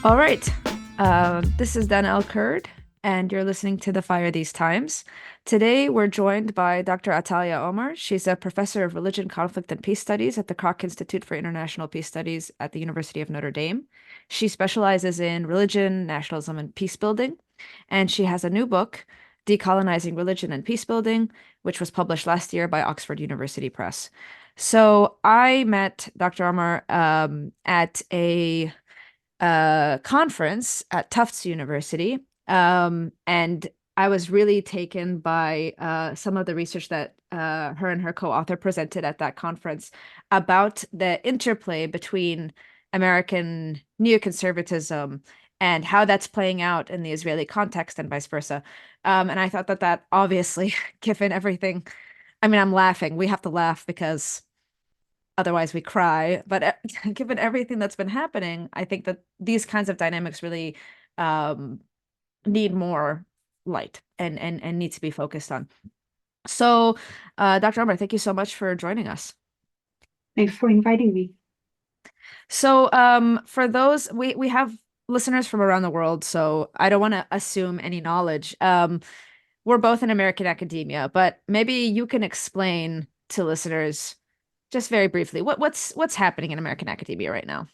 All right. This is Danielle Kurd, and you're listening to The Fire These Times. Today, we're joined by Dr. Atalia Omer. She's a professor of religion, conflict, and peace studies at the Kroc Institute for International Peace Studies at the University of Notre Dame. She specializes in religion, nationalism, and peace building, and she has a new book, Decolonizing Religion and Peace Building, which was published last year by Oxford University Press. So I met Dr. Omer at a conference at Tufts University. And I was really taken by some of the research that her and her co-author presented at that conference about the interplay between American neoconservatism and how that's playing out in the Israeli context and vice versa. And I thought that that obviously, given everything, I mean, I'm laughing. We have to laugh because otherwise we cry. But given everything that's been happening, I think that these kinds of dynamics really um, need more light and need to be focused on. So, Dr. Omer, thank you so much for joining us. Thanks for inviting me. So, for those we have listeners from around the world, so I don't want to assume any knowledge. We're both in American academia, but maybe you can explain to listeners just very briefly what's happening in American academia right now.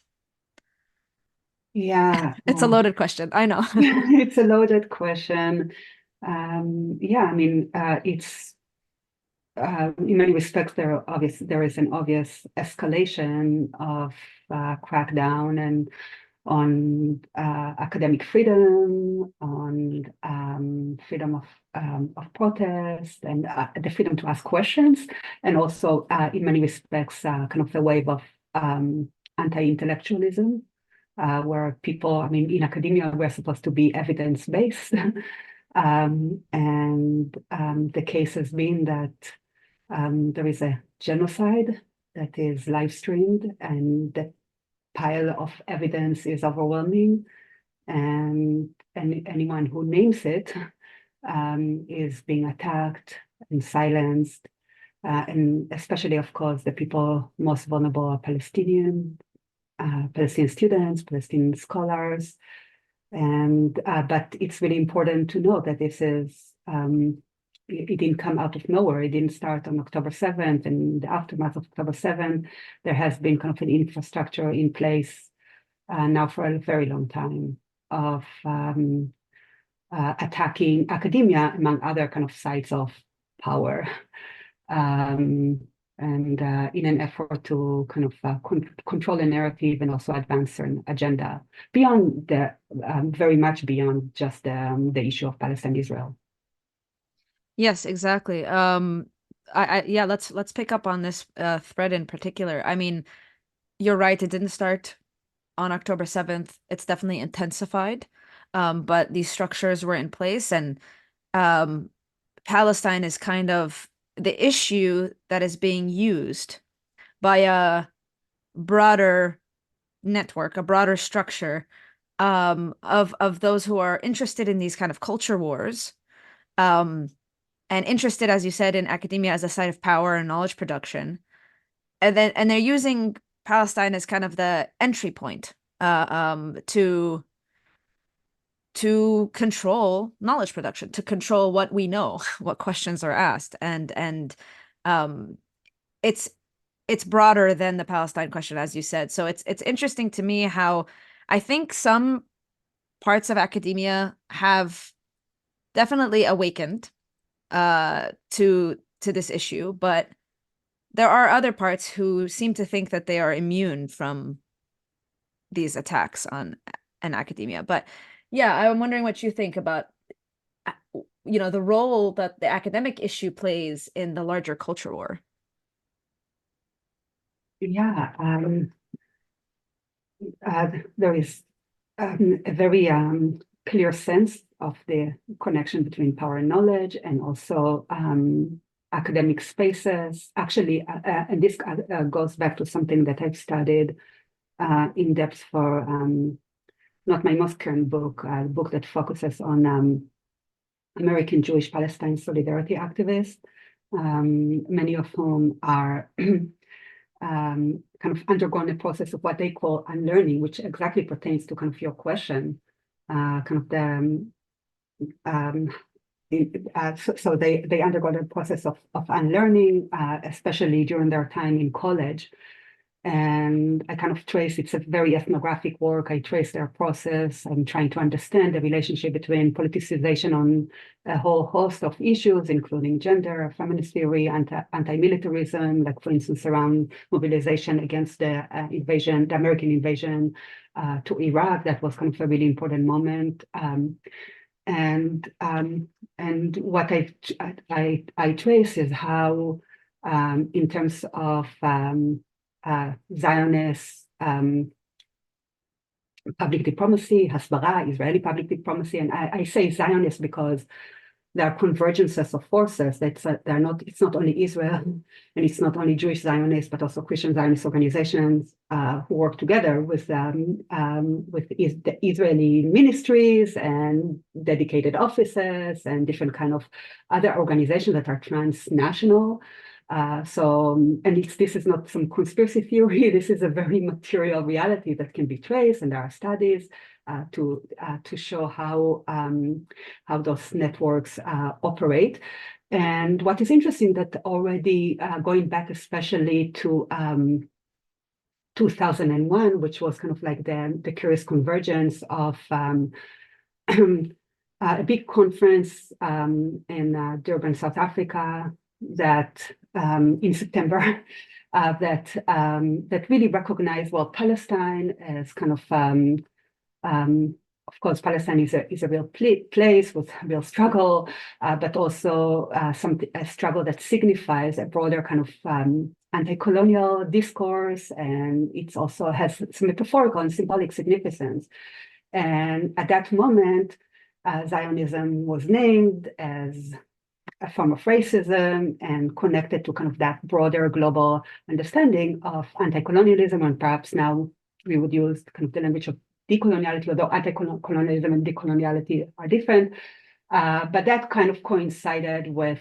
Yeah, It's a loaded question, I know. it's a loaded question. Yeah, I mean, it's in many respects there is an obvious escalation of crackdown and on academic freedom, on freedom of protest, and the freedom to ask questions, and also in many respects kind of a wave of anti-intellectualism. Where people, I mean, in academia, we're supposed to be evidence-based. And the case has been that there is a genocide that is live streamed, and the pile of evidence is overwhelming. And anyone who names it is being attacked and silenced. And especially, of course, the people most vulnerable are Palestinian students, Palestinian scholars, and but it's really important to know that this is it didn't come out of nowhere. It didn't start on October 7th, and in the aftermath of October 7th, there has been kind of an infrastructure in place now for a very long time of attacking academia, among other kind of sites of power. And in an effort to kind of control the narrative and also advance an agenda beyond very much beyond just the issue of Palestine-Israel. Yes, exactly. Yeah, let's pick up on this thread in particular. I mean, you're right, it didn't start on October 7th. It's definitely intensified. But these structures were in place, and um, Palestine is kind of the issue that is being used by a broader network, a broader structure of those who are interested in these kind of culture wars, um, and interested, as you said, in academia as a site of power and knowledge production, and they're using Palestine as kind of the entry point to control knowledge production, to control what we know, what questions are asked, and um, it's it's broader than the Palestine question, as you said. So it's interesting to me how I think some parts of academia have definitely awakened to this issue, but there are other parts who seem to think that they are immune from these attacks on an academia. But yeah, I'm wondering what you think about the role that the academic issue plays in the larger culture war. Yeah, there is a very clear sense of the connection between power and knowledge, and also academic spaces. Actually, and this goes back to something that I've studied in depth for not my most current book, a book that focuses on American Jewish Palestine solidarity activists, many of whom are kind kind of undergone a process of what they call unlearning, which exactly pertains to kind of your question, kind of the so they undergo a process of unlearning, especially during their time in college. And I kind of trace, it's a very ethnographic work. I trace their process. I'm trying to understand the relationship between politicization on a whole host of issues, including gender, feminist theory, anti-militarism, like for instance, around mobilization against the invasion, the American invasion to Iraq. That was kind of a really important moment. And what I trace is how, in terms of Zionist public diplomacy, Hasbara, Israeli public diplomacy, and I say Zionist because there are convergences of forces. They're not. It's not only Israel, and it's not only Jewish Zionists, but also Christian Zionist organizations who work together with the Israeli ministries and dedicated offices and different kind of other organizations that are transnational. This is not some conspiracy theory. This is a very material reality that can be traced, and there are studies to show how those networks operate. And what is interesting that already going back especially to 2001, which was kind of like the curious convergence of a big conference in Durban, South Africa, that in September, that really recognized, well, Palestine as kind of course, Palestine is a real place with real struggle, but also a struggle that signifies a broader kind of anti-colonial discourse, and it also has some metaphorical and symbolic significance. And at that moment, Zionism was named as a form of racism and connected to kind of that broader global understanding of anti-colonialism, and perhaps now we would use kind of the language of decoloniality, although anti-colonialism and decoloniality are different. But that kind of coincided with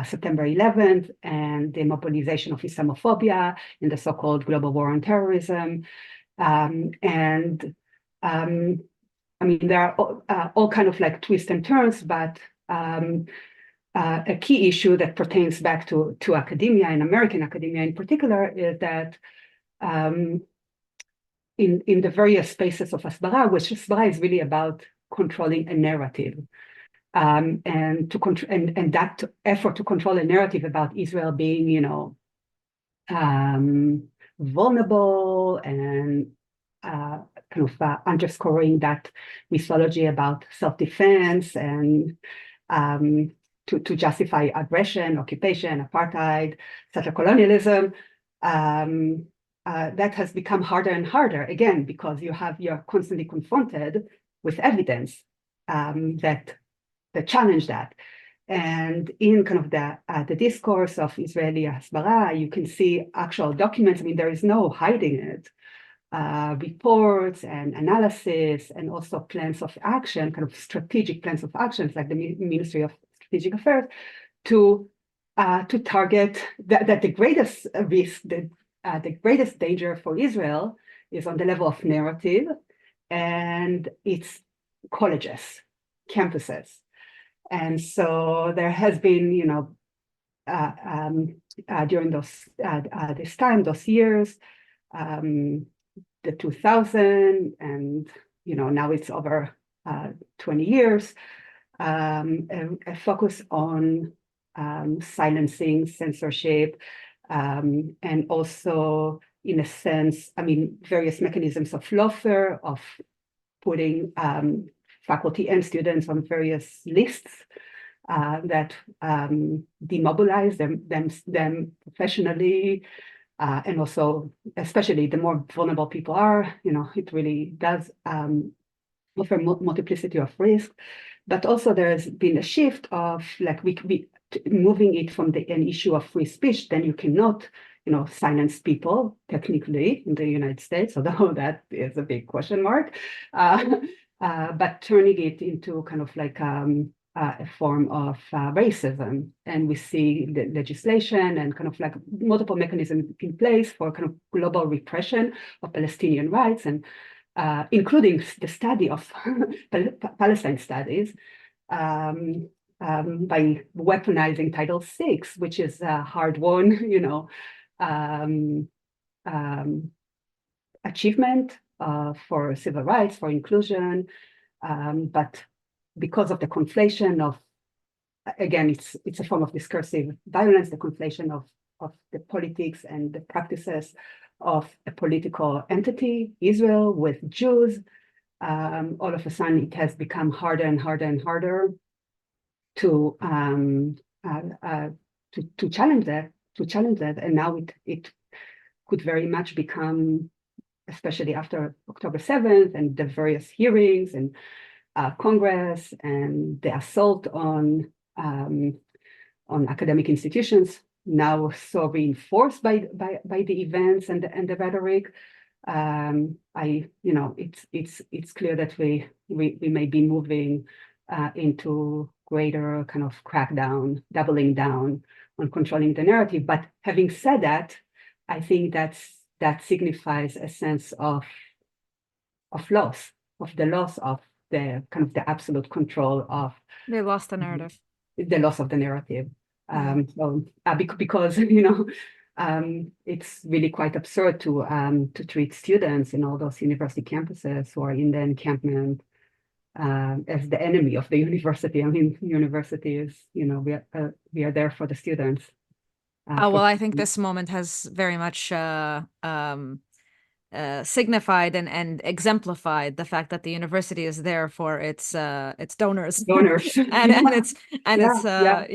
September 11th and the mobilization of Islamophobia in the so-called global war on terrorism. I mean, there are all kind of like twists and turns, but a key issue that pertains back to academia and American academia in particular is that in the various spaces of Hasbara, which Hasbara is really about controlling a narrative, and that effort to control a narrative about Israel being, you know, vulnerable and kind of underscoring that mythology about self-defense and to justify aggression, occupation, apartheid, such a colonialism. That has become harder and harder, again, because you're constantly confronted with evidence that challenge that. And in kind of the discourse of Israeli Hasbara, you can see actual documents. I mean, there is no hiding it. Reports and analysis, and also plans of action, kind of strategic plans of actions, like the Ministry of Strategic Affairs, to target that the greatest risk, the greatest danger for Israel is on the level of narrative and its colleges, campuses. And so there has been, you know, during those years, the 2000, and, you know, now it's over 20 years, a focus on silencing, censorship, and also, in a sense, I mean, various mechanisms of lawfare, of putting faculty and students on various lists that demobilize them professionally, and also, especially the more vulnerable people are, you know, it really does offer multiplicity of risk. But also there has been a shift of like we moving it from an issue of free speech, then you cannot, you know, silence people technically in the United States, although that is a big question mark. But turning it into kind of like a form of racism. And we see the legislation and kind of like multiple mechanisms in place for kind of global repression of Palestinian rights, and including the study of Palestine studies, by weaponizing Title VI, which is a hard-won, achievement for civil rights, for inclusion, but because of the conflation of, again, it's a form of discursive violence, the conflation of the politics and the practices of a political entity, Israel, with Jews. All of a sudden, it has become harder and harder and harder to challenge that, and now it could very much become, especially after October 7th and the various hearings and Congress and the assault on academic institutions, now so reinforced by the events and the rhetoric. It's clear that we may be moving into greater kind of crackdown, doubling down on controlling the narrative. But having said that, I think that signifies a sense of loss, of the loss of the kind of the absolute control of They lost the narrative. the loss of the narrative. Because it's really quite absurd to treat students in all those university campuses who are in the encampment as the enemy of the university. I mean, university is, we are there for the students. Well, I think this moment has very much signified and exemplified the fact that the university is there for its donors, Donors. and its other Yeah.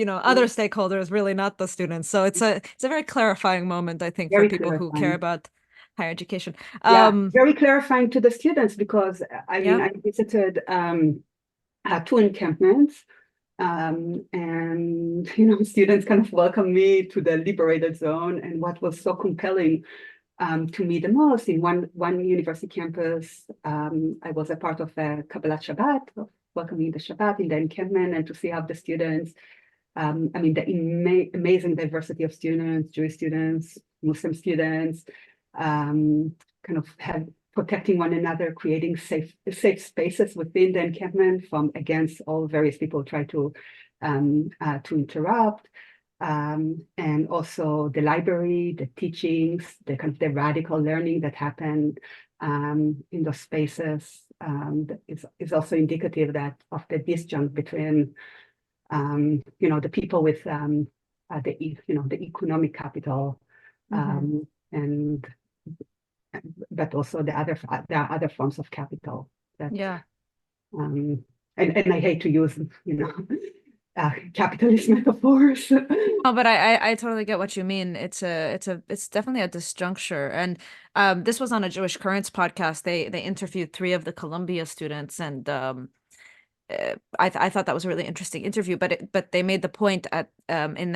stakeholders, really not the students. So it's a very clarifying moment, I think, for Very people who care clarifying. about higher education. Yeah, very clarifying to the students, because I mean, Yeah. I visited two encampments, and students kind of welcomed me to the liberated zone. And what was so compelling to me the most, in one university campus, I was a part of a Kabbalat Shabbat, of welcoming the Shabbat in the encampment, and to see how the students, I mean, the amazing diversity of students, Jewish students, Muslim students, kind of have protecting one another, creating safe spaces within the encampment from against all various people who try to interrupt. And also the library, the teachings, the kind of the radical learning that happened in those spaces is also indicative of the disjunct between the people with the economic capital, and but also there are other forms of capital that and I hate to use capitalist metaphors. Oh, but I totally get what you mean. It's definitely a disjuncture. And this was on a Jewish Currents podcast. They interviewed three of the Columbia students, and I thought that was a really interesting interview. But they made the point in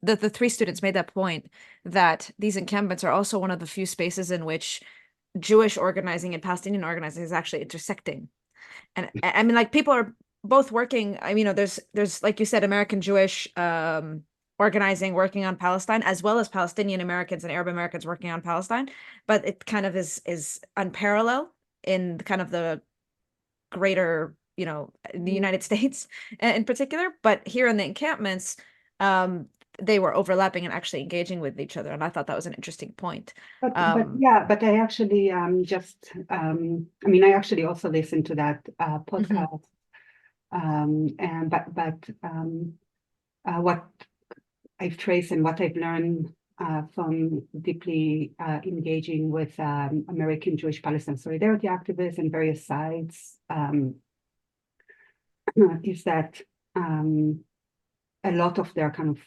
the three students made that point that these encampments are also one of the few spaces in which Jewish organizing and Palestinian organizing is actually intersecting. And I mean, like, people are both working. I mean, there's like you said, American Jewish organizing working on Palestine, as well as Palestinian Americans and Arab Americans working on Palestine, but it kind of is unparalleled in kind of the greater, the United States in particular. But here in the encampments, they were overlapping and actually engaging with each other, and I thought that was an interesting point. But I actually I mean, I actually also listened to that podcast. And what I've traced and what I've learned from deeply engaging with American Jewish Palestine solidarity activists and various sides is that a lot of their kind of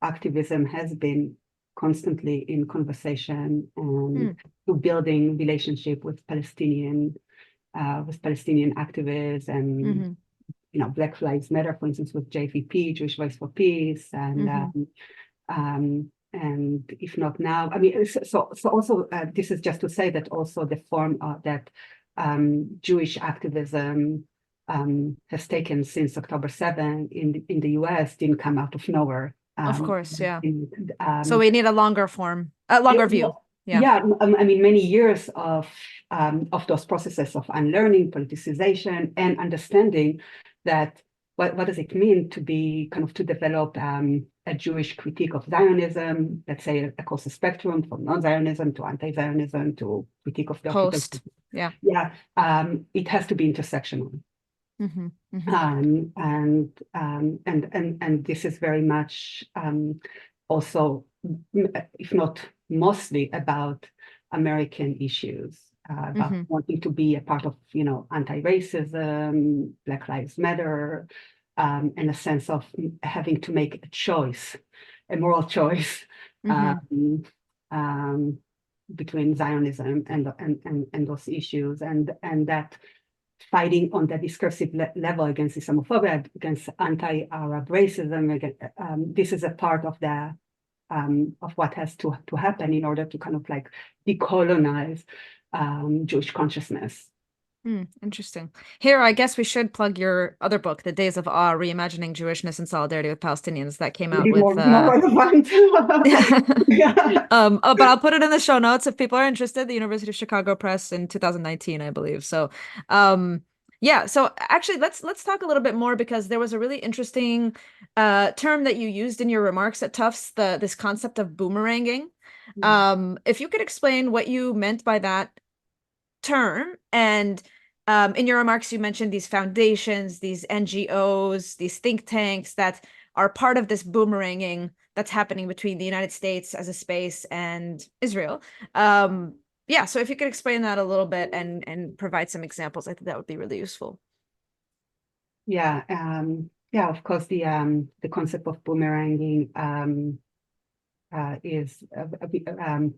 activism has been constantly in conversation and to building relationship with Palestinian activists, and Black Lives Matter, for instance, with JVP, Jewish Voice for Peace, and if not now, I mean, so also this is just to say that also the form that Jewish activism has taken since October 7 in the US didn't come out of nowhere. Of course, yeah. In, So we need a longer longer view. Yeah. yeah, I mean, many years of those processes of unlearning, politicization, and understanding that what does it mean to be kind of to develop a Jewish critique of Zionism, let's say across the spectrum from non-Zionism to anti-Zionism to critique of the Post. Yeah. Yeah, it has to be intersectional. And this is very much also, if not mostly, about American issues, about wanting to be a part of, anti-racism, Black Lives Matter, and a sense of having to make a choice, a moral choice between Zionism and those issues, and that fighting on the discursive level against Islamophobia, against anti-Arab racism. This is a part of the of what has to happen in order to kind of like decolonize Jewish consciousness. Interesting. Here, I guess we should plug your other book, The Days of Awe, Reimagining Jewishness and Solidarity with Palestinians, that came out with more relevant. Yeah. But I'll put it in the show notes if people are interested. The University of Chicago Press in 2019, I believe. So, yeah. So actually, let's talk a little bit more, because there was a really interesting term that you used in your remarks at Tufts, this concept of boomeranging. If you could explain what you meant by that term, and in your remarks, you mentioned these foundations, these NGOs, these think tanks that are part of this boomeranging that's happening between the United States as a space and Israel. Yeah, so if you could explain that a little bit and provide some examples, I think that would be really useful. Yeah, of course, the concept of boomeranging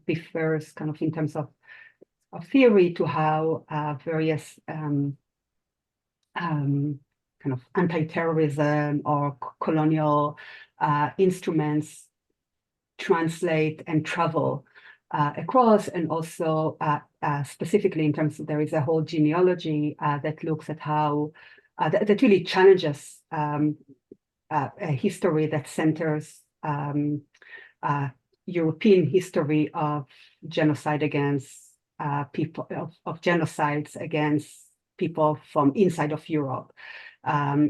refers kind of in terms of theory to how various kind of anti-terrorism or colonial instruments translate and travel across, and also specifically in terms of, there is a whole genealogy that looks at how that really challenges a history that centers European history of genocide against people, of genocides against people from inside of Europe,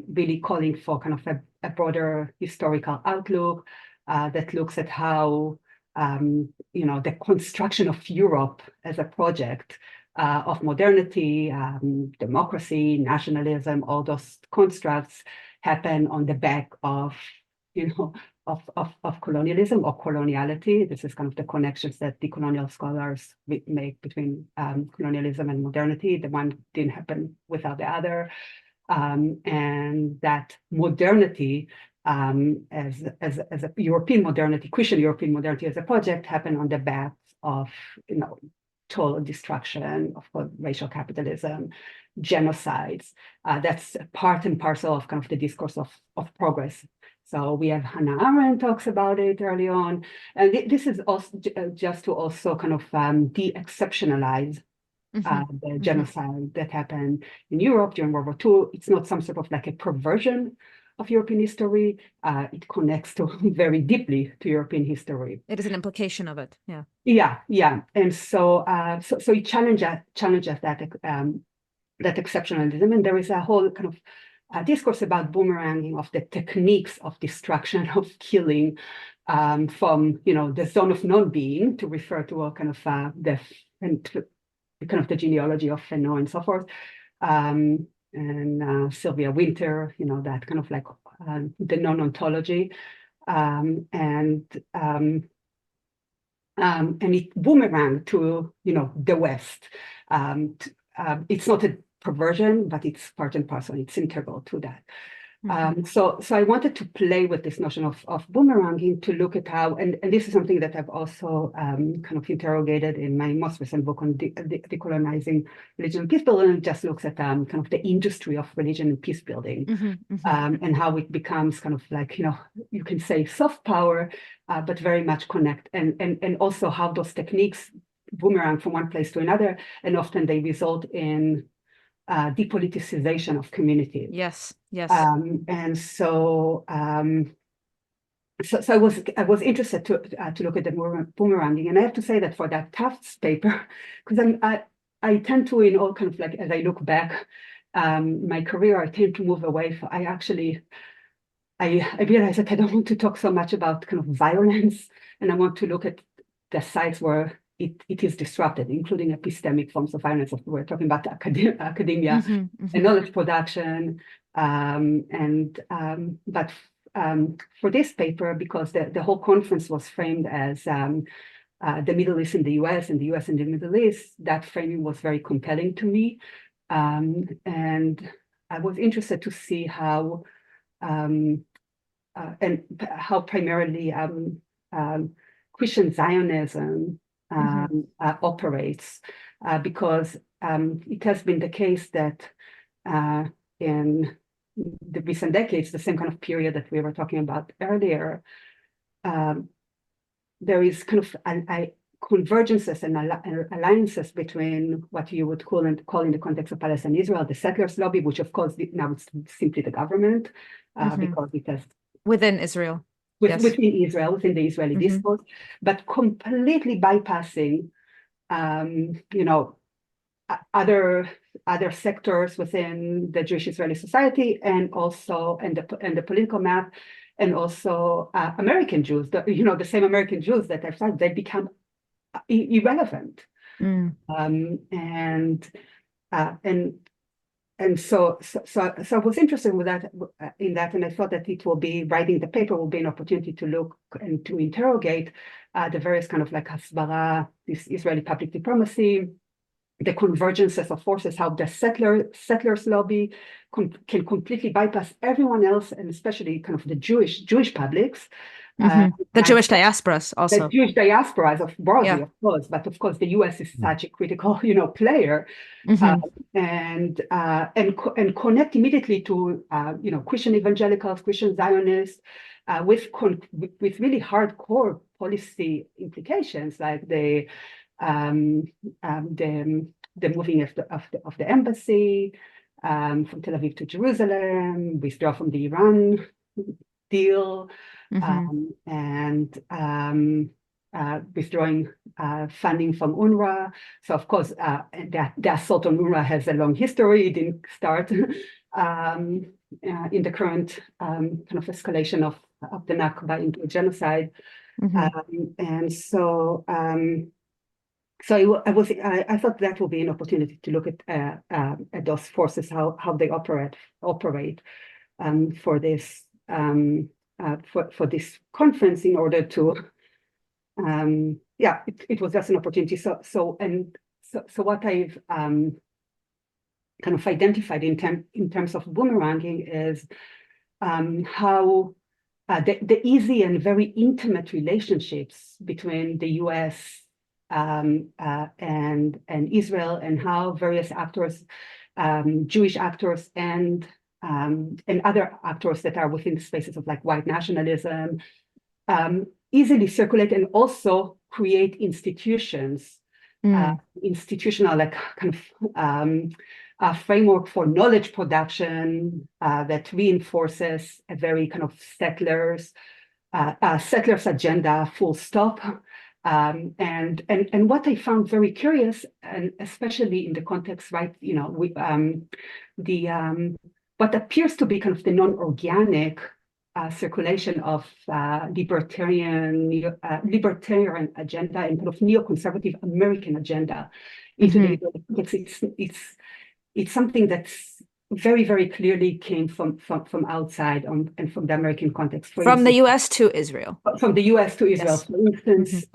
really calling for kind of a broader historical outlook that looks at how the construction of Europe as a project of modernity, democracy, nationalism, all those constructs happen on the back of colonialism or coloniality. This is kind of the connections that decolonial scholars make between colonialism and modernity. The one didn't happen without the other, and that modernity, as a European modernity, Christian European modernity as a project, happened on the back of total destruction, of course, racial capitalism, genocides. That's part and parcel of kind of the discourse of progress. So we have Hannah Arendt talks about it early on, and this is also just to also kind of de-exceptionalize the genocide that happened in Europe during World War II. It's not some sort of like a perversion of European history. It connects to very deeply to European history. It is an implication of it. Yeah. Yeah. And so it challenges that exceptionalism, and there is a whole kind of discourse about boomeranging of the techniques of destruction, of killing, from the zone of non-being, to refer to a kind of death, and to kind of the genealogy of Fanon and so forth, and Sylvia Wynter, that kind of like the non-ontology, and it boomerang to the West. It's not a perversion, but it's part and parcel. It's integral to that. So I wanted to play with this notion of boomeranging, to look at how, and this is something that I've also kind of interrogated in my most recent book on decolonizing religion and peace building. It just looks at kind of the industry of religion and peace building, and how it becomes kind of like, you can say soft power, but very much connect, and also how those techniques boomerang from one place to another, and often they result in depoliticization of communities. Yes, yes. And so, so I was interested to look at the boomeranging, and I have to say that for that Tufts paper, because I tend to, in all kind of like, as I look back my career, I tend to move away. I realize that I don't want to talk so much about kind of violence, and I want to look at the sites where it is disrupted, including epistemic forms of violence. We're talking about academia and knowledge production, but for this paper, because the whole conference was framed as the Middle East and the US, and the US and the Middle East, that framing was very compelling to me. And I was interested to see how and how primarily Christian Zionism operates, because it has been the case that in the recent decades, the same kind of period that we were talking about earlier, there is kind of convergences and alliances between what you would call in the context of Palestine and Israel, the settlers lobby, which of course now it's simply the government, because it has within Israel, yes. within Israel, within the Israeli discourse, but completely bypassing, other sectors within the Jewish Israeli society, and also the political map, and also American Jews. The same American Jews that I've said, they become irrelevant, and so I was interested with that in that, and I thought that it will be, writing the paper will be an opportunity to look and to interrogate the various kind of like hasbara, this Israeli public diplomacy, the convergences of forces, how the settlers lobby can completely bypass everyone else, and especially kind of the Jewish publics. The Jewish diasporas also. The Jewish diasporas of broadly, of course, but of course the US is such a critical, player, and connect immediately to Christian evangelicals, Christian Zionists, with really hardcore policy implications, like the moving of the embassy from Tel Aviv to Jerusalem, withdraw from the Iran deal, and withdrawing funding from UNRWA. So of course, the assault on UNRWA has a long history. It didn't start in the current kind of escalation of the Nakba into a genocide. And so I thought that will be an opportunity to look at those forces, how they operate for this for this conference, in order to it was just an opportunity. So what I've kind of identified in terms of boomeranging is how the easy and very intimate relationships between the US and Israel, and how various actors, Jewish actors and other actors that are within the spaces of like white nationalism, easily circulate and also create institutions, institutional like kind of a framework for knowledge production that reinforces a very kind of settlers agenda, full stop. And what I found very curious, and especially in the context, right, what appears to be kind of the non-organic circulation of libertarian agenda and kind of neoconservative American agenda into the it's something that's very, very clearly came from outside and from the American context. From the US to Israel. From the US to Israel, Yes. for instance,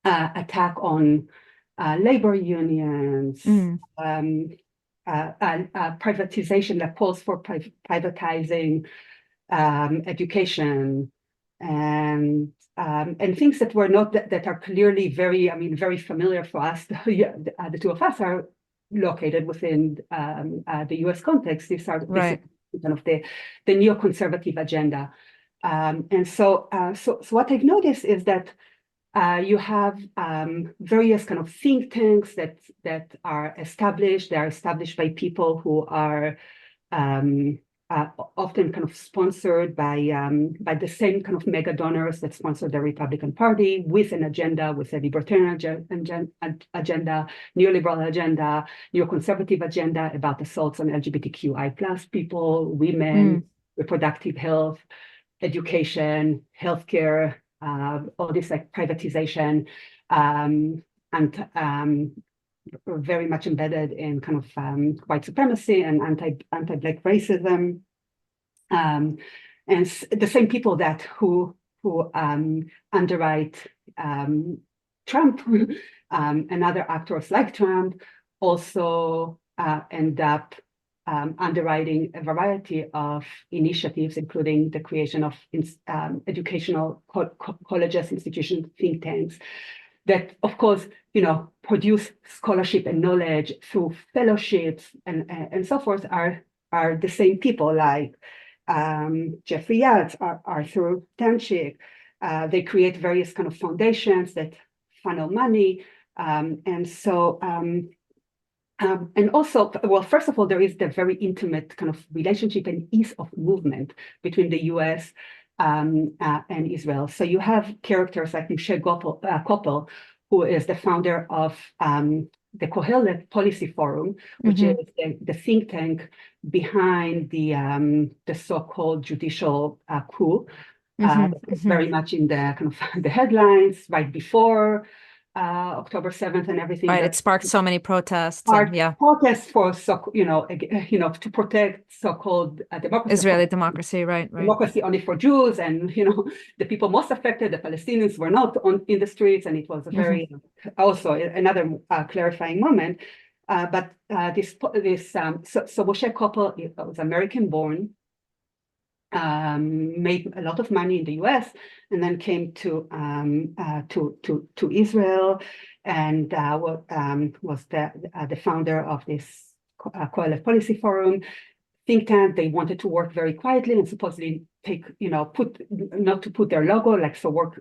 attack on labor unions, privatization that calls for privatizing education, and things that were not that are clearly very familiar for us. The two of us are located within the US context. These are kind of the neoconservative agenda, and so what I've noticed is that You have various kind of think tanks that are established. They are established by people who are um, often kind of sponsored by the same kind of mega donors that sponsor the Republican Party, with an agenda, with a libertarian agenda, neoliberal agenda, neoconservative agenda about assaults on LGBTQI plus people, women, reproductive health, education, healthcare, all this like privatization, and very much embedded in kind of white supremacy and anti-Black racism, and the same people that who underwrite Trump and other actors like Trump also end up underwriting a variety of initiatives, including the creation of educational colleges, institutions, think tanks, that, of course, produce scholarship and knowledge through fellowships and so forth, are the same people, like Jeffrey Yatz, Arthur Tanchik. They create various kind of foundations that funnel money. And also, well, first of all, there is the very intimate kind of relationship and ease of movement between the US and Israel. So you have characters like Moshe Koppel, who is the founder of the Kohelet Policy Forum, which is the think tank behind the so-called judicial coup. Very much in the kind of the headlines right before October 7th and everything. Right, it sparked so many protests. Protests for to protect so-called democracy. Israeli democracy, right. Democracy only for Jews, and the people most affected, the Palestinians, were not in the streets, and it was a very also another clarifying moment. But so Moshe Koppel was American-born. Made a lot of money in the U.S. and then came to Israel, and was the founder of this Kohelet Policy Forum think tank. They wanted to work very quietly and supposedly not to put their logo,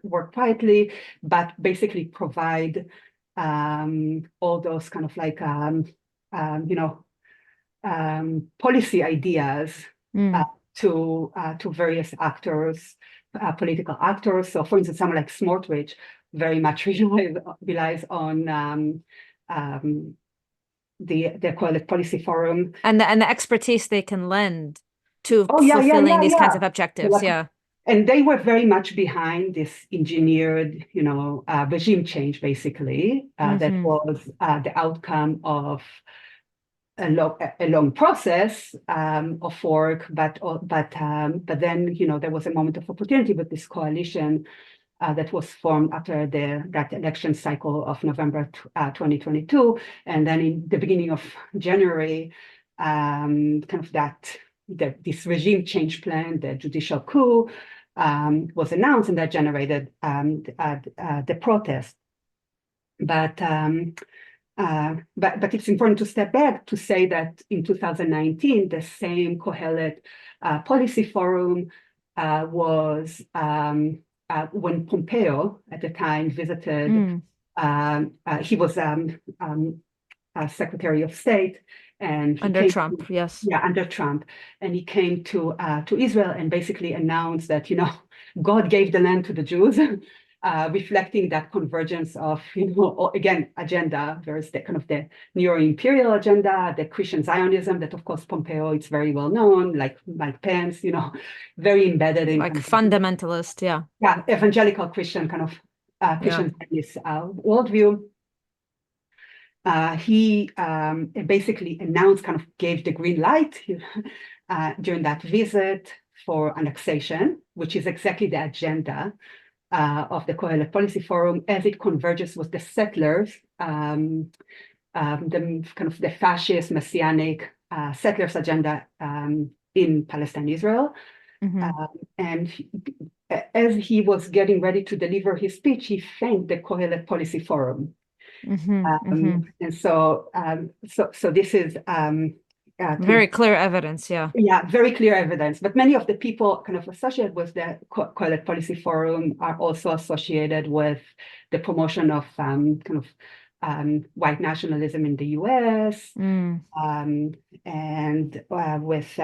work quietly, but basically provide all those kind of like policy ideas. To various actors, political actors. So, for instance, someone like Smotrich very much relies on the Kohelet Policy Forum and the expertise they can lend to fulfilling these kinds of objectives. And they were very much behind this engineered, regime change, basically, that was the outcome of a long process of work, but then there was a moment of opportunity with this coalition that was formed after that election cycle of November 2022, and then in the beginning of January, this regime change plan, the judicial coup, was announced, and that generated the protest. But it's important to step back to say that in 2019, the same Kohelet Policy Forum was when Pompeo at the time visited. He was Secretary of State, and under Trump, under Trump, and he came to Israel and basically announced that God gave the land to the Jews. Reflecting that convergence of, again, agenda. There is the kind of the neo-imperial agenda, the Christian Zionism that, of course, Pompeo, it's very well known, like Mike Pence, very embedded in. Like fundamentalist, Yeah, evangelical Christian kind of Christian Zionist worldview. He basically announced, kind of gave the green light during that visit for annexation, which is exactly the agenda of the Kohelet Policy Forum as it converges with the settlers, the kind of the fascist messianic settlers agenda in Palestine, Israel. And as he was getting ready to deliver his speech, he thanked the Kohelet Policy Forum. And so this is kind of Very clear evidence, yeah. yeah, very clear evidence. But many of the people kind of associated with the Coiled Policy Forum are also associated with the promotion of kind of white nationalism in the US, Mm, and with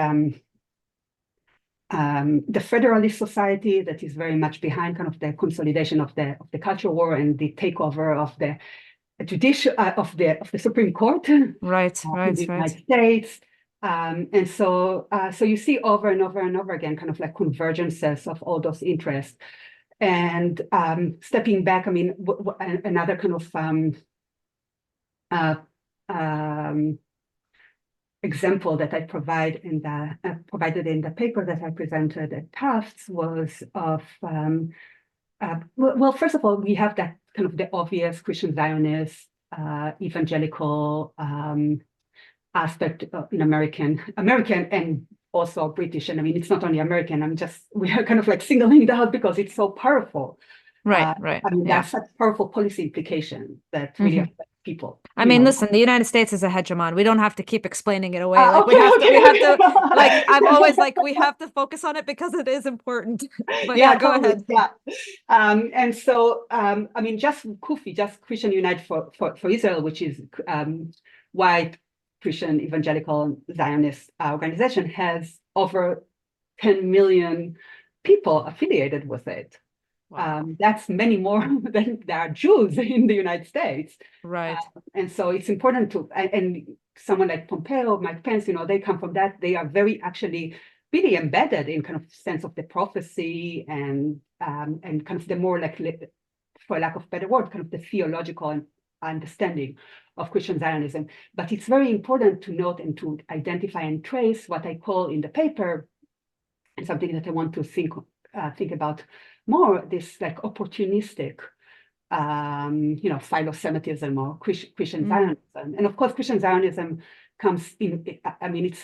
the Federalist Society that is very much behind kind of the consolidation of the culture war and the takeover of the judicial of the Supreme Court in right, the right, right. United States. And so you see over and over and over again kind of like convergences of all those interests. And stepping back, I mean, another kind of uh, um, example that I provided in the paper that I presented at Tufts was of well, first of all, we have that kind of the obvious Christian Zionist evangelical aspect in American and also British. And I mean, it's not only American. We are kind of like singling it out because it's so powerful. Right, right. I mean, Yeah. that's such powerful policy implication that really Hmm. affect people. I mean, listen, the United States is a hegemon. We don't have to keep explaining it away. Like Okay, we have to, like, I'm okay. always like, we have to focus on it because it is important. But yeah, Yeah, go totally. ahead. Yeah. And so, I mean, just CUFI, just Christian United for Israel, which is white Christian evangelical Zionist organization, has over 10 million people affiliated with it. Wow. That's many more than there are Jews in the United States. Right. And so it's important and someone like Pompeo, Mike Pence, they come from that. They are very actually really embedded in kind of sense of the prophecy and kind of the more like, for lack of a better word, kind of the theological understanding of Christian Zionism. But it's very important to note and to identify and trace what I call in the paper, and something that I want to think about more, this like opportunistic philo-Semitism or Christian Mm, Zionism. And of course, Christian Zionism comes in, I mean,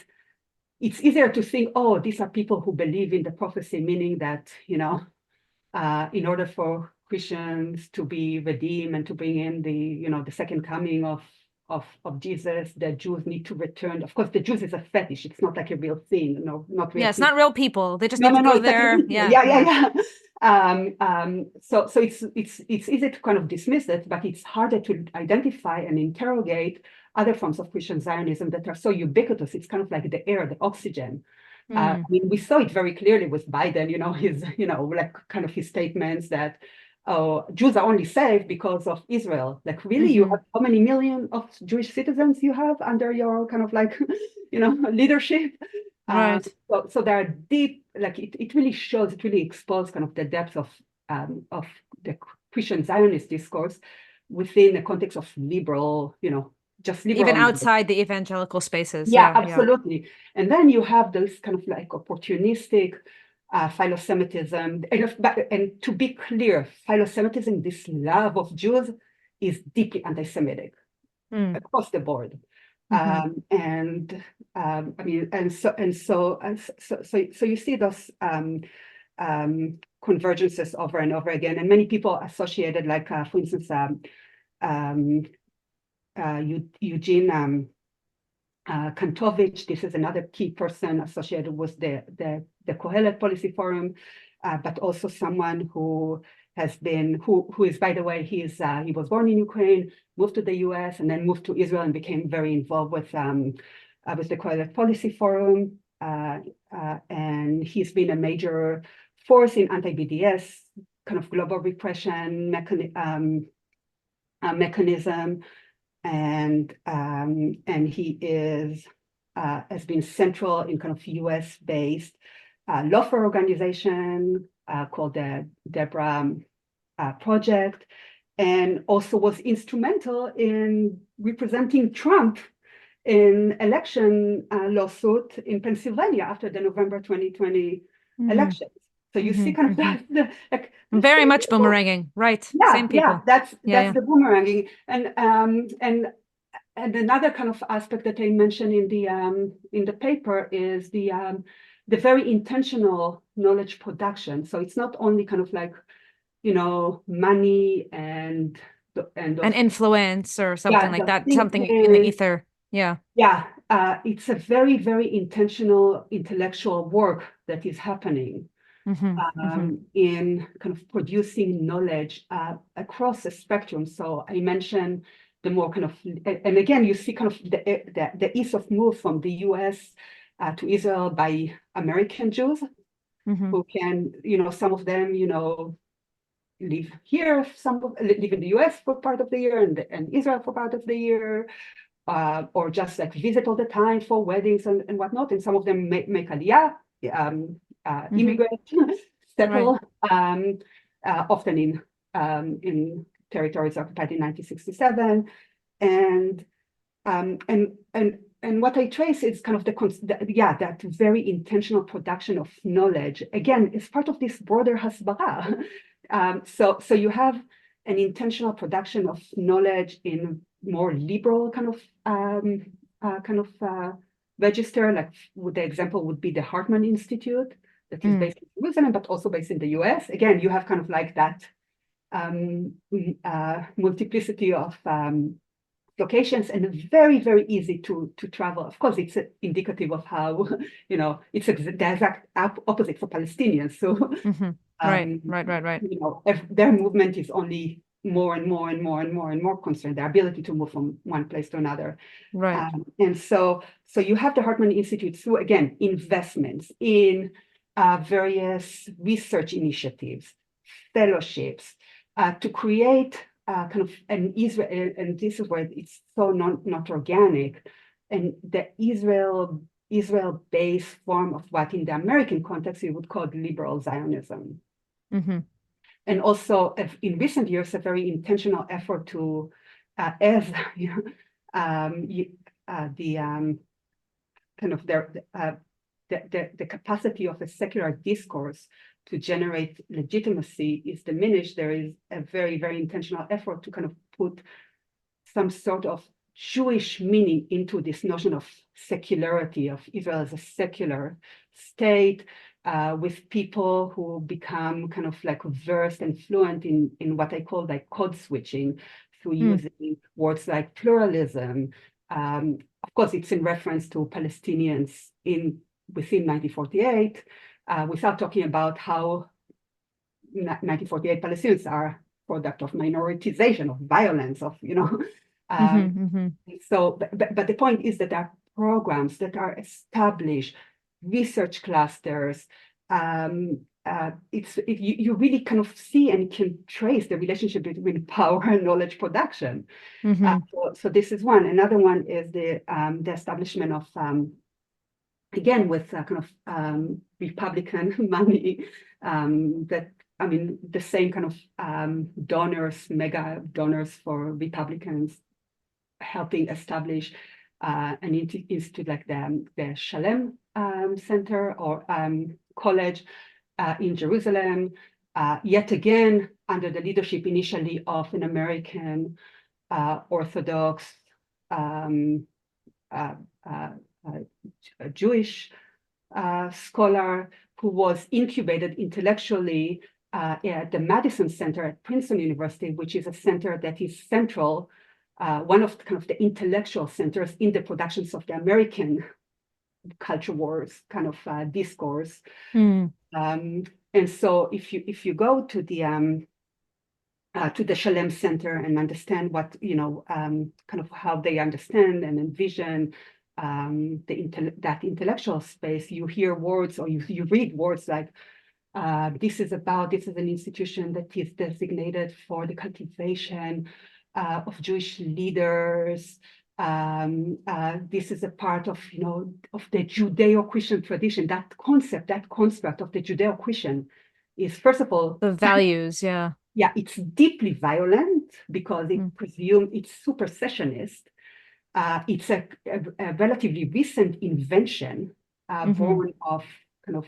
it's easier to think, oh, these are people who believe in the prophecy, meaning that, in order for Christians to be redeemed and to bring in the second coming of Jesus, the Jews need to return. Of course, the Jews is a fetish. It's not like a real thing, no, not real yeah, it's people. not real people. They just No, need no, to no, go it's like an there. issue. Yeah, Yeah, yeah. yeah, yeah. So it's easy to kind of dismiss it, but it's harder to identify and interrogate other forms of Christian Zionism that are so ubiquitous. It's kind of like the air, the oxygen. I Mm, mean, we saw it very clearly with Biden, his, like kind of his statements that, oh, Jews are only saved because of Israel. Like, really, you hmm. have how many million of Jewish citizens you have under your kind of like, leadership? Right. So there are deep, like it really shows, it really exposes kind of the depth of the Christian Zionist discourse within the context of liberal, just Even liberal. outside the evangelical spaces. Yeah, Yeah, yeah. absolutely. And then you have those kind of like opportunistic philo-Semitism. And to be clear, philo-Semitism, this love of Jews, is deeply anti-Semitic Mm, across the board. hmm. I mean, so you see those convergences over and over again, and many people associated, like for instance, um, Eugene Kantovich. This is another key person associated with the Kohelet Policy Forum, but also someone who is, by the way, he was born in Ukraine, moved to the US, and then moved to Israel and became very involved with the Kohelet Policy Forum. And he's been a major force in anti-BDS, kind of global repression mechanism. And he has been central in kind of US-based lawfare organization called the Deborah Project, and also was instrumental in representing Trump in election lawsuit in Pennsylvania after the November 2020 Mm, elections. So you see hmm, kind of hmm. that, like the Very same much people. boomeranging. Right. Yeah, Same yeah, people. Yeah, that's yeah. the boomeranging. And another kind of aspect that I mentioned in the paper is the very intentional knowledge production. So it's not only kind of like, money and An those, influence or something yeah, like the that. Something in the thinking, ether. Yeah. yeah, it's a very, very intentional intellectual work that is happening in kind of producing knowledge across the spectrum. So I mentioned the more kind of, and again, you see kind of the ease of move from the US to Israel by American Jews who can, some of them, live here, live in the US for part of the year and Israel for part of the year, or just like visit all the time for weddings and whatnot. And some of them make aliyah, immigrate, settle, often in territories occupied in 1967. And what I trace is kind of that very intentional production of knowledge. Again, it's part of this broader hasbara. So you have an intentional production of knowledge in more liberal kind of register. Like the example would be the Hartman Institute that is based in Jerusalem, but also based in the US. Again, you have kind of like that multiplicity of locations, and very, very easy to travel. Of course, it's indicative of how, it's the exact opposite for Palestinians. So, right. Their movement is only more and more and more and more and more concerned, their ability to move from one place to another. Right. And so you have the Hartman Institute through, again, investments in various research initiatives, fellowships, to create kind of an Israel, and this is where it's so not organic, and the Israel-based form of what in the American context you would call liberal Zionism. And also in recent years, a very intentional effort to, kind of the capacity of a secular discourse to generate legitimacy is diminished. There is a very, very intentional effort to kind of put some sort of Jewish meaning into this notion of secularity, of Israel as a secular state, with people who become kind of like versed and fluent in what I call like code switching through using words like pluralism. Of course, it's in reference to Palestinians within 1948, without talking about how 1948 Palestinians are product of minoritization, of violence, of, So, but the point is that there are programs that are established, research clusters. You really kind of see and can trace the relationship between power and knowledge production. So this is one. Another one is the establishment of again, with kind of Republican money, the same kind of donors, mega donors for Republicans, helping establish an institute like the Shalem Center or college in Jerusalem, yet again, under the leadership initially of an American Orthodox a Jewish scholar who was incubated intellectually at the Madison Center at Princeton University, which is a center that is central, one of kind of the intellectual centers in the productions of the American culture wars kind of discourse. And so if you go to the Shalem Center and understand what, kind of how they understand and envision that intellectual space, you hear words or you read words like, this is an institution that is designated for the cultivation of Jewish leaders. This is a part of, of the Judeo-Christian tradition. That construct of the Judeo-Christian is, first of all, the values, yeah. Yeah, it's deeply violent because it presumes it's supersessionist. It's a relatively recent invention born of kind of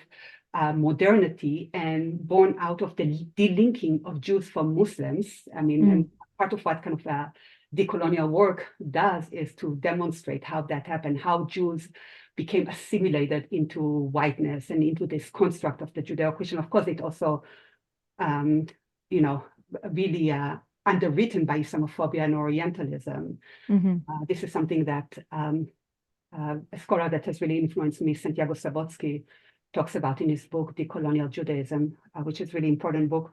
modernity and born out of the delinking of Jews from Muslims. And part of what kind of decolonial work does is to demonstrate how that happened, how Jews became assimilated into whiteness and into this construct of the Judeo-Christian. Of course, it also, really underwritten by Islamophobia and Orientalism. This is something that a scholar that has really influenced me, Santiago Sabotsky, talks about in his book, Decolonial Judaism, which is a really important book.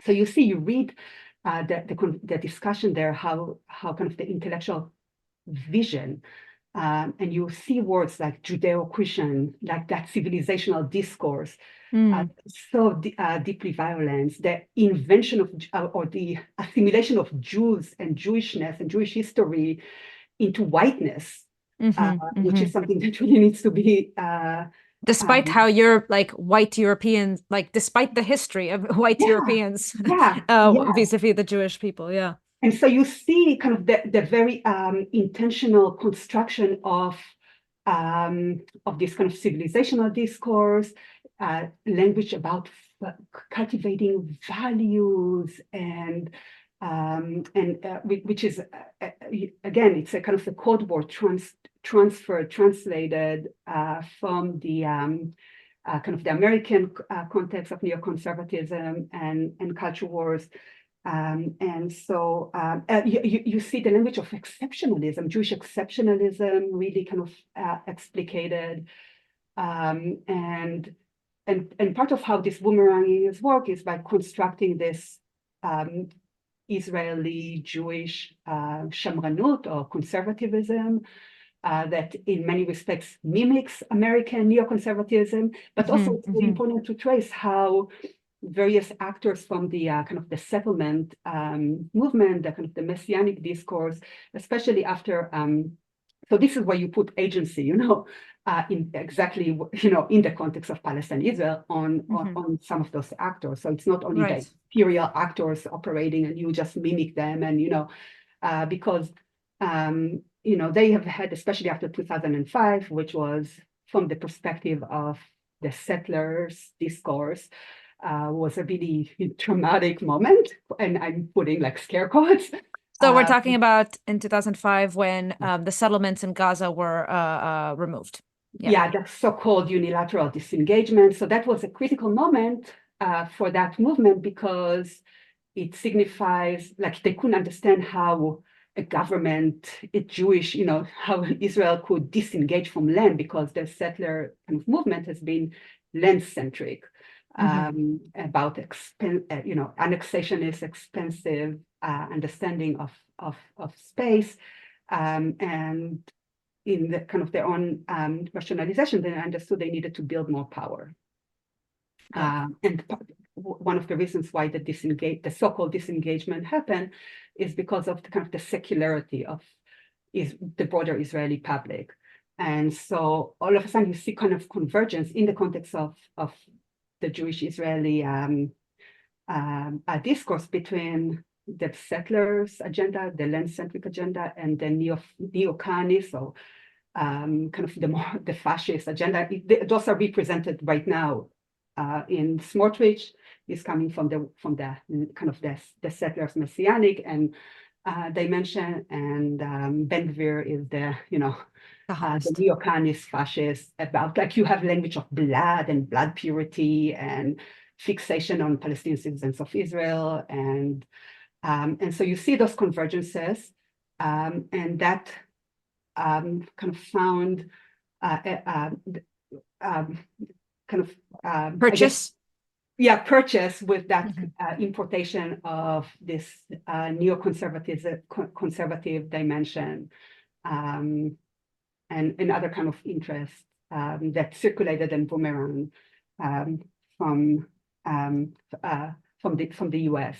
So you read the discussion there, how kind of the intellectual vision, and you see words like Judeo-Christian, like that civilizational discourse, so deeply violent, the invention of or the assimilation of Jews and Jewishness and Jewish history into whiteness, which is something that really needs to be despite how you're like white Europeans, like despite the history of white Europeans vis-a-vis the Jewish people, And so you see kind of the very intentional construction of this kind of civilizational discourse, language about cultivating values, and which is again, it's a kind of a code word translated from the kind of the American context of neoconservatism and culture wars. And so you see the language of exceptionalism, Jewish exceptionalism, really kind of explicated. And part of how this boomeranging is work is by constructing this Israeli Jewish shamranut or conservatism that in many respects mimics American neoconservatism, but also it's really important to trace how various actors from the kind of the settlement movement, the kind of the messianic discourse, especially after, so this is where you put agency, in exactly, in the context of Palestine, Israel, on some of those actors. So it's not only the imperial actors operating and you just mimic them, and, because, they have had, especially after 2005, which was from the perspective of the settlers discourse, was a really traumatic moment, and I'm putting like scare quotes. So we're talking about in 2005 when the settlements in Gaza were removed. Yeah, the so-called unilateral disengagement. So that was a critical moment for that movement, because it signifies, like, they couldn't understand how a government, a Jewish, how Israel could disengage from land, because the settler kind of movement has been land-centric. About annexationist, expensive understanding of space, and in the kind of their own rationalization, they understood they needed to build more power. And one of the reasons why the so-called disengagement happened is because of the kind of the secularity of the broader Israeli public. And so all of a sudden you see kind of convergence in the context of the Jewish Israeli discourse between the settlers' agenda, the land-centric agenda, and the Neocons, so kind of the fascist agenda. Those are represented right now in Smotrich. Is coming from the kind of the settlers' messianic and dimension, and Ben Gvir is the the Neoconist fascist, about, like, you have language of blood and blood purity and fixation on Palestinian citizens of Israel, and so you see those convergences, and that kind of found kind of purchase. Purchase with that importation of this conservative dimension, and other kind of interests that circulated and boomerang from the US.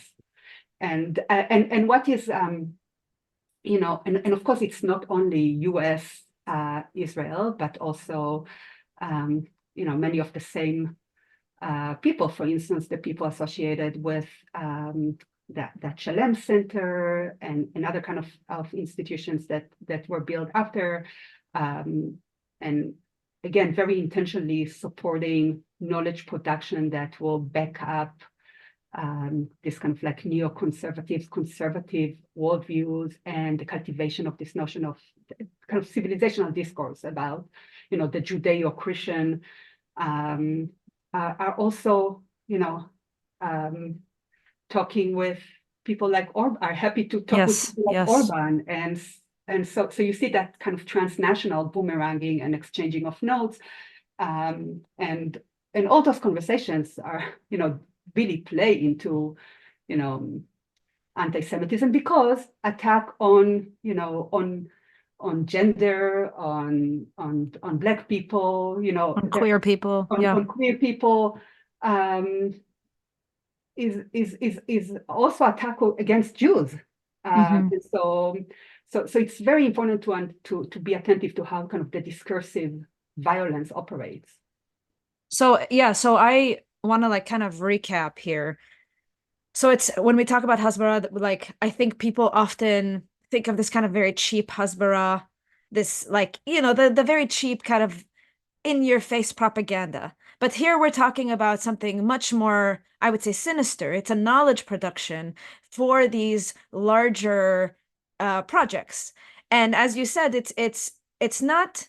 And what is, and of course, it's not only US, Israel, but also, many of the same people, for instance, the people associated with that Shalem Center and other kind of institutions that were built after, and again, very intentionally supporting knowledge production that will back up this kind of like neoconservative, conservative worldviews, and the cultivation of this notion of kind of civilizational discourse about, the Judeo-Christian, are also, talking with people like Orban, are happy to talk with people like Orban, and so you see that kind of transnational boomeranging and exchanging of notes, and all those conversations are, really play into, anti-Semitism, because attack on, on gender, on Black people, On queer people. Yeah. on queer people, um, is also attack against Jews. And so it's very important to be attentive to how kind of the discursive violence operates. So yeah, so I want to like kind of recap here. So it's when we talk about Hasbara, like I think people often think of this kind of very cheap Hasbara, this like, the very cheap kind of in your face propaganda. But here we're talking about something much more, I would say, sinister. It's a knowledge production for these larger projects. And as you said, it's not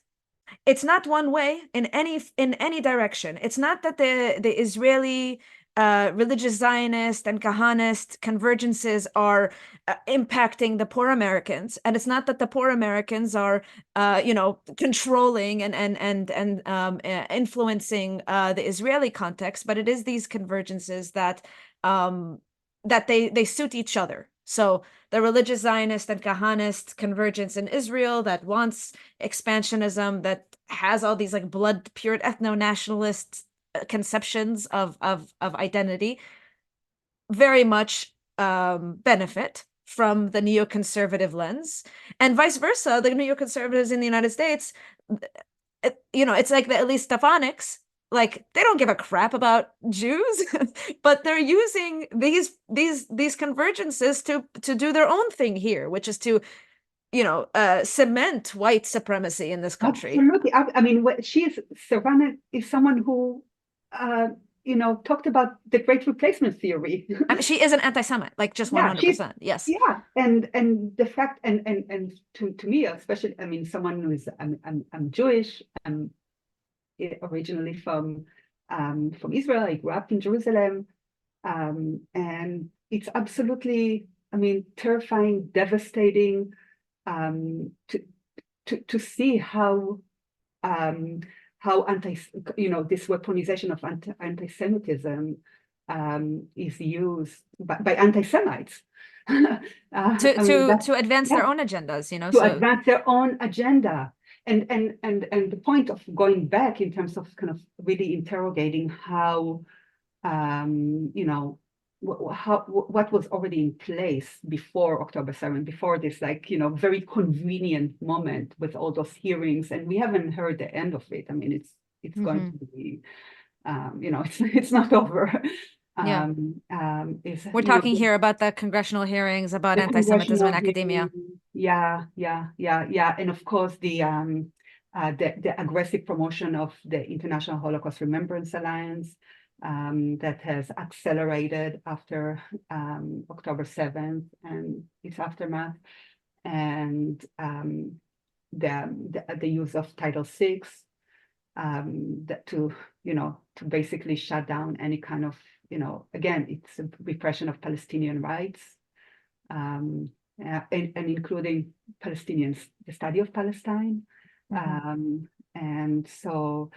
one way in any direction. It's not that the Israeli religious Zionist and Kahanist convergences are impacting the poor Americans, and it's not that the poor Americans are, controlling and influencing the Israeli context, but it is these convergences that they suit each other. So the religious Zionist and Kahanist convergence in Israel that wants expansionism, that has all these like blood pure ethno-nationalist conceptions of identity, very much benefit from the neoconservative lens, and vice versa. The neoconservatives in the United States, it's like at least Stefanik's, like they don't give a crap about Jews, but they're using these convergences to do their own thing here, which is to cement white supremacy in this country. Absolutely. I mean, Savannah is someone who, talked about the Great Replacement theory. I mean, she is an anti-Semite, like just Yeah, 100%. Yes. yeah, and the fact, and to me, especially, I mean, someone who is, I'm Jewish. I'm originally from Israel. I grew up in Jerusalem, and it's absolutely, I mean, terrifying, devastating, to see how this weaponization of anti-Semitism is used by anti-Semites. To I mean, to advance their own agendas, to so advance their own agenda. And the point of going back in terms of kind of really interrogating how, what was already in place before October 7th, before this, like, very convenient moment with all those hearings, and we haven't heard the end of it. I mean, it's going to be, it's not over. yeah. Is We're talking here about the congressional hearings about the anti-Semitism in congressional academia. hearing, and of course the aggressive promotion of the International Holocaust Remembrance Alliance, that has accelerated after October 7th and its aftermath, and the use of Title VI, that to basically shut down any kind of, again, it's a repression of Palestinian rights, and including Palestinians, the study of Palestine. And so,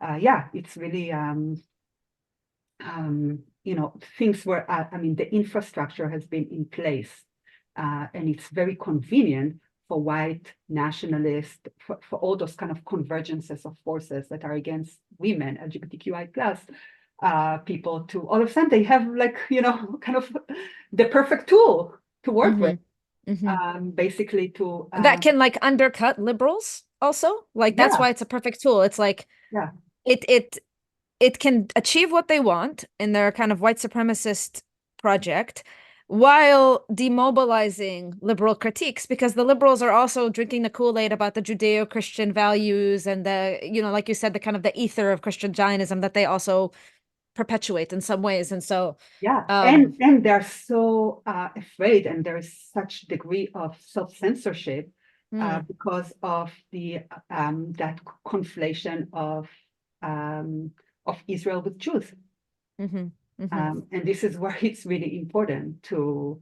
it's really, things were, I mean, the infrastructure has been in place, and it's very convenient for white nationalists, for all those kind of convergences of forces that are against women, LGBTQI plus people, to all of a sudden they have, like, kind of the perfect tool to work with, basically to That can like undercut liberals also. Like that's yeah, why it's a perfect tool. It's like yeah, it it it can achieve what they want in their kind of white supremacist project while demobilizing liberal critiques, because the liberals are also drinking the Kool-Aid about the Judeo-Christian values and the, like you said, the kind of the ether of Christian Zionism that they also perpetuate in some ways. And so, yeah, um, and they're so afraid, and there is such degree of self-censorship because of the that conflation of Israel with Jews. And this is where it's really important to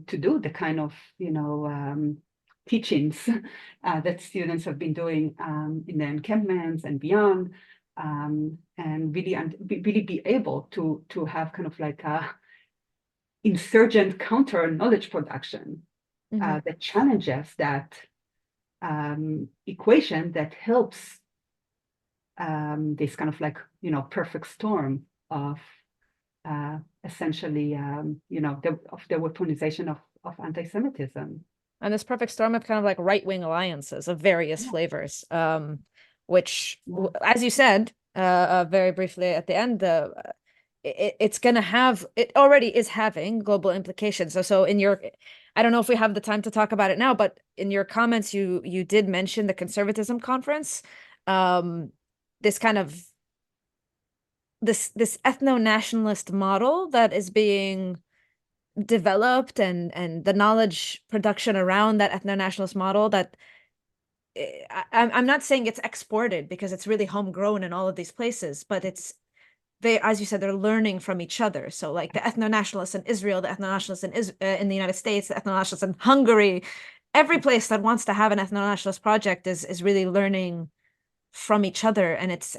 do the kind of, teachings that students have been doing in the encampments and beyond, and really be able to have kind of like a insurgent counter knowledge production that challenges that equation that helps this kind of like, perfect storm of essentially, of the weaponization of anti-Semitism. And this perfect storm of kind of like right-wing alliances of various Yeah. flavors, which, Yeah. as you said, very briefly at the end, it's going to have, it already is having global implications. So in your, I don't know if we have the time to talk about it now, but in your comments, you did mention the conservatism conference, this kind of this ethno-nationalist model that is being developed, and the knowledge production around that ethno-nationalist model that I'm not saying it's exported because it's really homegrown in all of these places, but they, as you said, they're learning from each other. So like the ethno-nationalists in Israel, the ethno-nationalists in the United States, the ethno-nationalists in Hungary, every place that wants to have an ethno-nationalist project is really learning from each other, and it's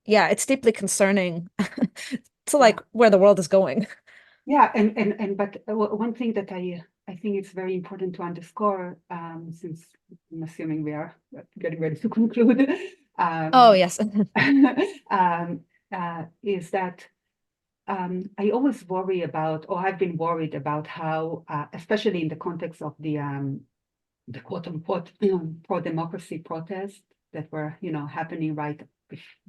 yeah, it's deeply concerning to Yeah. like where the world is going. Yeah, and but one thing that I think it's very important to underscore, since I'm assuming we are getting ready to conclude, Oh um, yes. is that I always worry about, or I've been worried about how, especially in the context of the quote unquote pro-democracy protests that were, happening right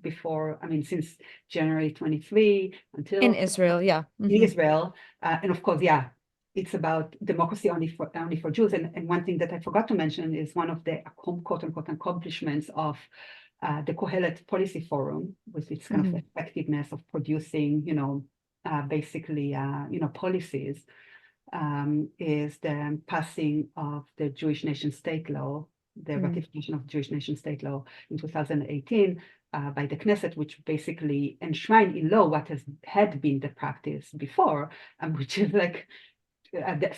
before, I mean, since January 23 In until Israel, yeah. in Israel. And of course, yeah, it's about democracy only for Jews. And one thing that I forgot to mention is one of the quote unquote accomplishments of the Kohelet Policy Forum, with its kind of effectiveness of producing, basically, policies, is the passing of the Jewish nation state law, the ratification of Jewish nation state law in 2018 by the Knesset, which basically enshrined in law what had been the practice before, which is like,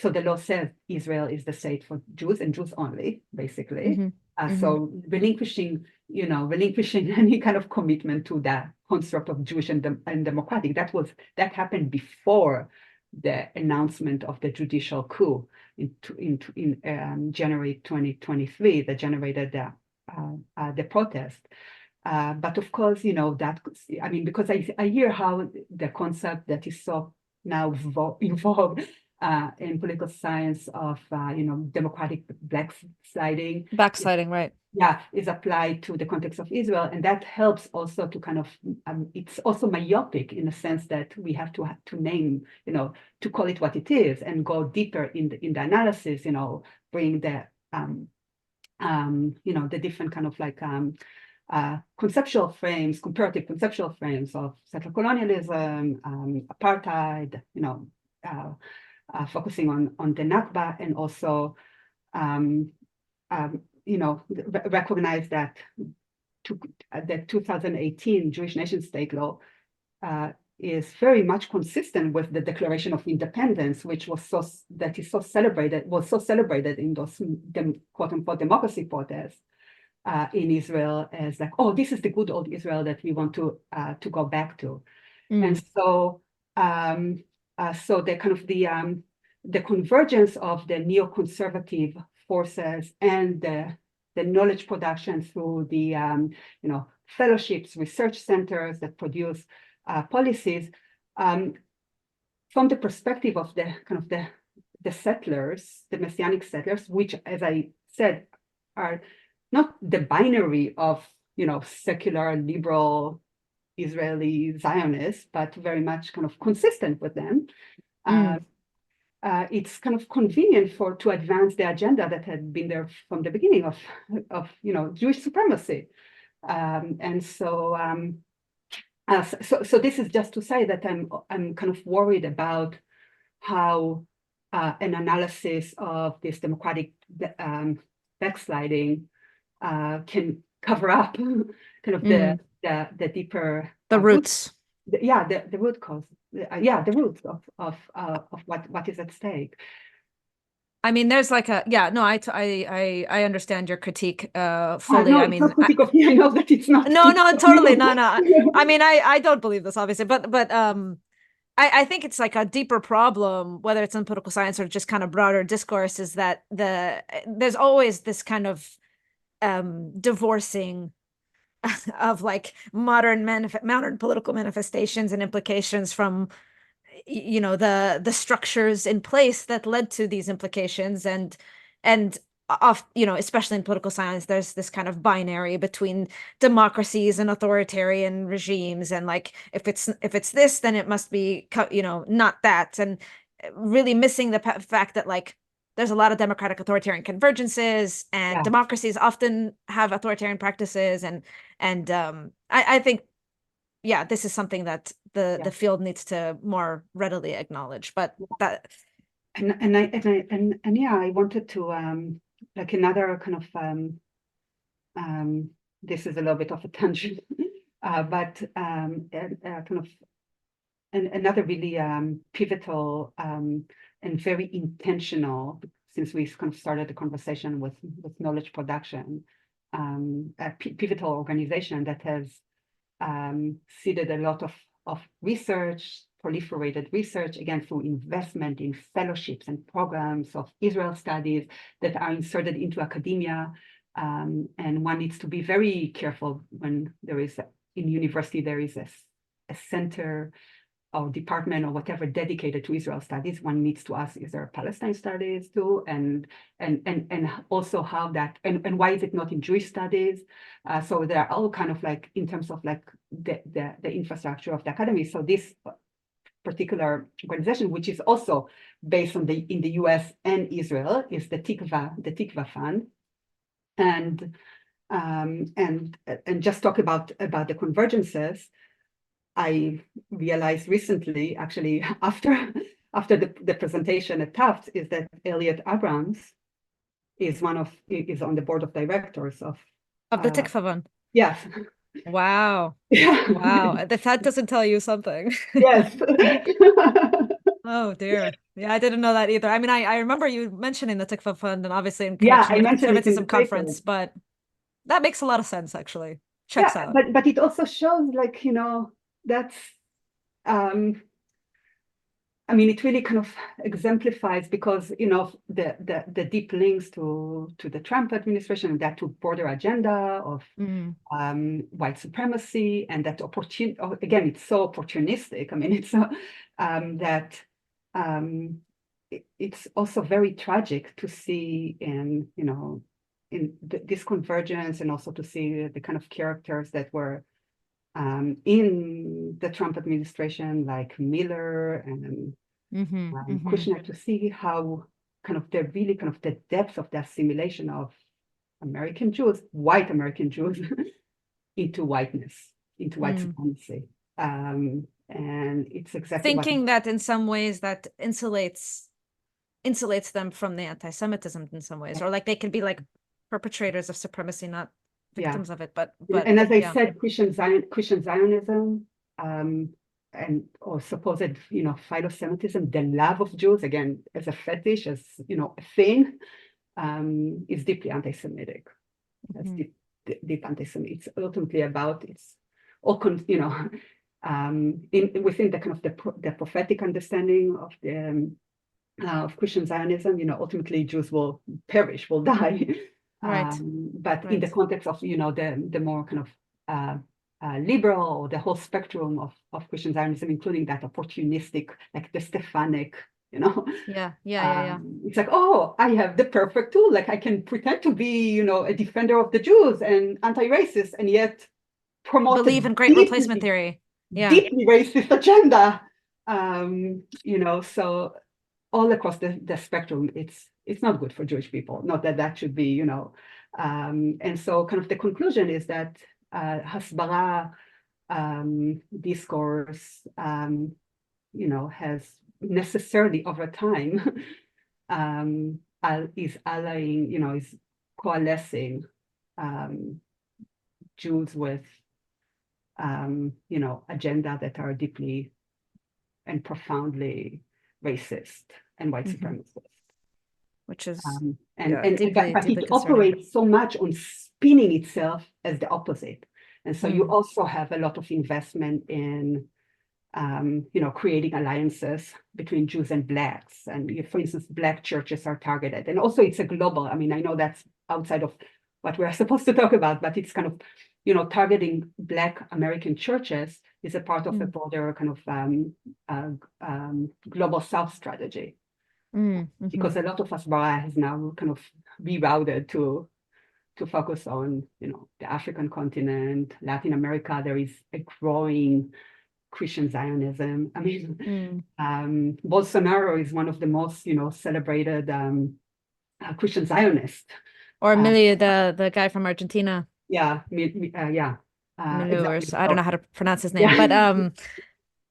so the law says Israel is the state for Jews and Jews only, basically. So relinquishing any kind of commitment to that construct of Jewish and democratic, that happened before the announcement of the judicial coup in January 2023 that generated the protest. But of course, that, I mean, because I hear how the concept that is so now involved in political science of, democratic backsliding, Backsliding, right. yeah, is applied to the context of Israel. And that helps also to kind of, it's also myopic in the sense that we have to name, to call it what it is and go deeper in the analysis, bring the, the different kind of like, conceptual frames, comparative conceptual frames of settler colonialism, apartheid, focusing on the Nakba, and also, recognize that the 2018 Jewish nation state law is very much consistent with the Declaration of Independence, which was so celebrated in those quote unquote democracy protests in Israel, as like, oh, this is the good old Israel that we want to go back to. And so, so the kind of the convergence of the neoconservative forces and the knowledge production through the fellowships, research centers that produce policies, from the perspective of the kind of the settlers, the Messianic settlers, which, as I said, are not the binary of secular liberal Israeli Zionists, but very much kind of consistent with them. It's kind of convenient to advance the agenda that had been there from the beginning of Jewish supremacy. And so, so this is just to say that I'm kind of worried about how an analysis of this democratic backsliding can cover up kind of the deeper The roots. the root cause, the roots of what is at stake. I mean, there's like a yeah, no, I understand your critique fully. No, I it's mean, not critique of me. I know that it's not. no, It's no, not totally. No, you. no. I mean, I don't believe this, obviously, but I think it's like a deeper problem, whether it's in political science or just kind of broader discourse, is that there's always this kind of divorcing of like modern political manifestations and implications from the structures in place that led to these implications and off especially in political science there's this kind of binary between democracies and authoritarian regimes and like if it's this then it must be not that and really missing the fact that like there's a lot of democratic authoritarian convergences and Yeah, democracies often have authoritarian practices and I think yeah, this is something that the yeah. field needs to more readily acknowledge. But that And yeah, I wanted to like another kind of um, this is a little bit of a tangent, but kind of another really pivotal and very intentional, since we kind of started the conversation with knowledge production, a pivotal organization that has seeded a lot of research, proliferated research, again, through investment in fellowships and programs of Israel studies that are inserted into academia. And one needs to be very careful when there is, in university, there is a center or department or whatever dedicated to Israel studies. One needs to ask, is there Palestine studies too? And also how that, and why is it not in Jewish studies? So there are all kind of like, in terms of like the infrastructure of the academy. So this particular organization, which is also based on in the US and Israel, is the Tikva Fund. And just talk about the convergences. I realized recently, actually, after the presentation at Tufts, is that Elliot Abrams is on the board of directors of the Tikva one. yes. Wow. Yeah. Wow. If that doesn't tell you something. Yes. Oh dear. Yeah, I didn't know that either. I mean, I remember you mentioning the Tikva Fund and obviously in Yeah, connection I with mentioned it in the conservatism paper. conference, but that makes a lot of sense actually. Checks Yeah, out. but it also shows, like, that's um I mean, it really kind of exemplifies, because the deep links to the Trump administration, and that to broader agenda of Mm. white supremacy, and that again, it's so opportunistic. I mean, it's so that it's also very tragic to see in this convergence, and also to see the kind of characters that were in the Trump administration, like Miller and Mm-hmm. Mm-hmm. Kushner, to see how kind of the depth of the assimilation of American Jews, white American Jews, into whiteness, into white Mm. supremacy. And it's exactly what. Thinking that in some ways that insulates them from the anti-Semitism in some ways, or like they could be like perpetrators of supremacy, not Yeah. victims of it. But And as I yeah. said, Christian Zionism, um, and or supposed, philo-Semitism, the love of Jews, again, as a fetish, as a thing, is deeply anti-Semitic. That's Mm-hmm. deep anti-Semitic. It's ultimately about, it's all within the kind of the prophetic understanding of Christian Zionism. Ultimately Jews will perish, will die. Right. But in the Right. context of the more kind of liberal, or the whole spectrum of Christian Zionism, including that opportunistic, like the Stefanik, Yeah. Yeah. Yeah. Yeah. it's like, oh, I have the perfect tool. Like, I can pretend to be, a defender of the Jews and anti-racist, and yet promote a Believe in great replacement theory. Yeah. deeply racist agenda. So all across the spectrum, it's not good for Jewish people. Not that that should be, and so kind of the conclusion is that Hasbara discourse, has necessarily over time is allying, is coalescing Jews with, agenda that are deeply and profoundly racist and white Mm-hmm. supremacist. which is And deeply, but deeply it concerning. operates so much on spinning itself as the opposite. And so you Mm, also have a lot of investment in creating alliances between Jews and Blacks. And for instance, Black churches are targeted. And also it's a global, I mean, I know that's outside of what we're supposed to talk about, but it's kind of, targeting Black American churches is a part of a mm, broader kind of global South strategy. mhm. Because a lot of Hasbara has now kind of rerouted to focus on, the African continent, Latin America. There is a growing Christian Zionism. I mean, Mm. Bolsonaro is one of the most, celebrated Christian Zionists. Or Uh, Millie, the guy from Argentina, yeah, Milu, or exactly. I don't So, know how to pronounce his name, yeah. but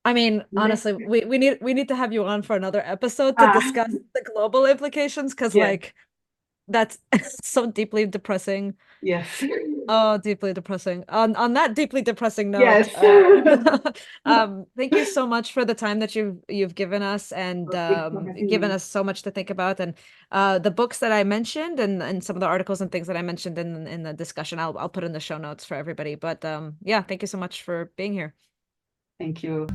I mean, honestly, we need to have you on for another episode to Ah, discuss the global implications, because yeah, like that's so deeply depressing. yes, Oh, deeply depressing. On that deeply depressing note, yes. thank you so much for the time that you've given us, and Well, thanks for having given me. us so much to think about. And the books that I mentioned, and some of the articles and things that I mentioned in the discussion, I'll put in the show notes for everybody. But yeah, thank you so much for being here. Thank you.